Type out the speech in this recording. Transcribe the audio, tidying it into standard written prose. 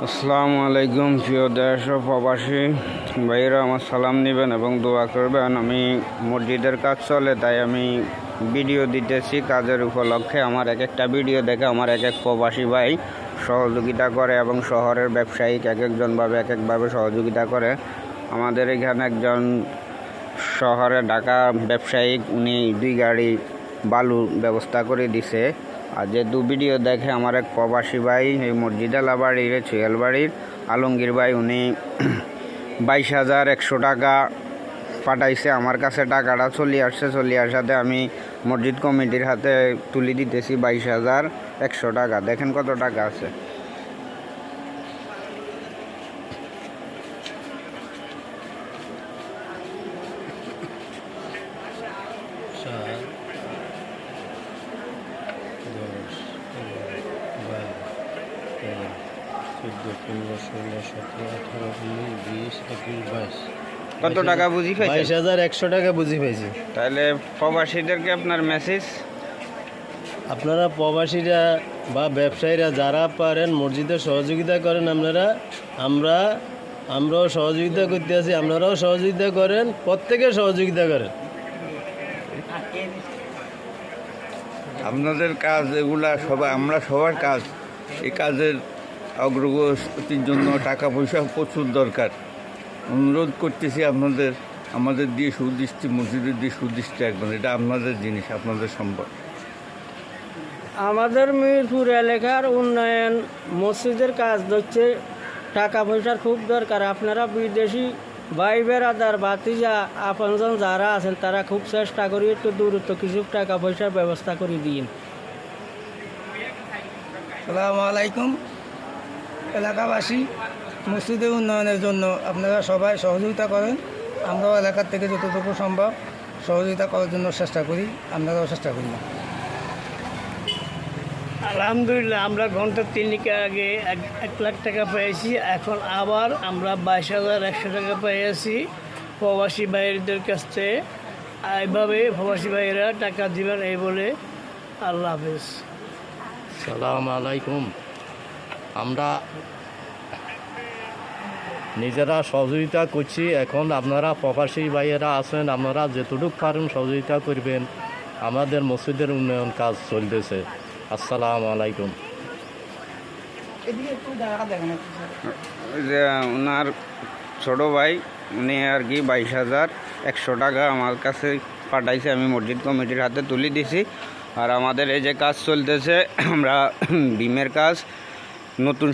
আসসালামু আলাইকুম প্রিয় দেশ ও প্রবাসী ভাইয়েরা, আমার সালাম নেবেন এবং দোয়া করবেন। আমি মসজিদের কাজ চলে, তাই আমি ভিডিও দিতেছি কাজের উপলক্ষে। আমার এক একটা ভিডিও দেখে আমার এক এক প্রবাসী ভাই সহযোগিতা করে এবং শহরের ব্যবসায়িক এক একজনভাবে এক একভাবে সহযোগিতা করে। আমাদের এখানে একজন শহরে ঢাকা ব্যবসায়িক, উনি 2 গাড়ি বালু ব্যবস্থা করে দিছে। আর যে ভিডিও দেখে আমার এক প্রবাসী ভাই, এই মসজিদালা বাড়ির ছুয়াল বাড়ির আলমগীর ভাই, উনি 22,100 টাকা পাঠাইছে আমার কাছে। টাকাটা চলে আসাতে আমি মসজিদ কমিটির হাতে তুলে দিতেছি 22,100 টাকা। দেখেন কত টাকা আছে। কত টাকা বুঝি পাইছেন? 22,100 টাকা বুঝি পাইছি। তাহলে প্রবাসীদেরকে আপনার মেসেজ, আপনারা প্রবাসীরা বা ব্যবসায়ীরা যারা পারেন মসজিদে সহযোগিতা করেন। আমরাও সহযোগিতা করতে আছি, আপনারাও সহযোগিতা করেন, প্রত্যেকে সহযোগিতা করেন। আপনাদের কাজ এগুলা সবাই, আমরা সবার কাজ, এই কাজের অগ্রগতির জন্য টাকা পয়সা প্রচুর দরকার। অনুরোধ করতেছি আমাদের দিয়ে সুদৃষ্টি, মসজিদের দিয়ে সুদৃষ্টি রাখবেন। এটা আপনাদের জিনিস, আপনাদের সম্পদ। আমাদের মিরপুর এলাকার উন্নয়ন মসজিদের কাজ হচ্ছে, টাকা পয়সার খুব দরকার। আপনারা বিদেশি ভাই বেড়াদার ভাতিজা আপনজন যারা আছেন তারা খুব চেষ্টা করি একটু দূরত্ব কিছু টাকা পয়সার ব্যবস্থা করে দিন। আসসালামু আলাইকুম। এলাকাবাসী, মসজিদের উন্নয়নের জন্য আপনারা সবাই সহযোগিতা করেন। আমরাও এলাকার থেকে যতটুকু সম্ভব সহযোগিতা করার জন্য চেষ্টা করি, আপনারাও চেষ্টা করি। আলহামদুলিল্লাহ, আমরা ঘন্টা 3 আগে 1 লাখ টাকা পেয়েছি। এখন আবার আমরা 22,100 টাকা পেয়েছি প্রবাসী ভাইয়েরদের কাছ থেকে। এইভাবে প্রবাসী ভাইয়েরা টাকা দিবেন এই বলে। আল্লাহ হাফেজ। আসসালামু আলাইকুম। আমরা নিজেরা সহযোগিতা করছি। এখন আপনারা প্রবাসী ভাইয়েরা আছেন, আপনারা যেটুকু পারেন সহযোগিতা করবেন। আমাদের মসজিদের উন্নয়ন কাজ চলতেছে। আসসালামু আলাইকুম। যে ওনার ছোট ভাই, উনি আর কি 22,100 টাকা আমার কাছে পাঠাইছে, আমি মসজিদ কমিটির হাতে তুলে দিছি। আর আমাদের এই যে কাজ চলতেছে, আমরা বিমের কাজ, নতুন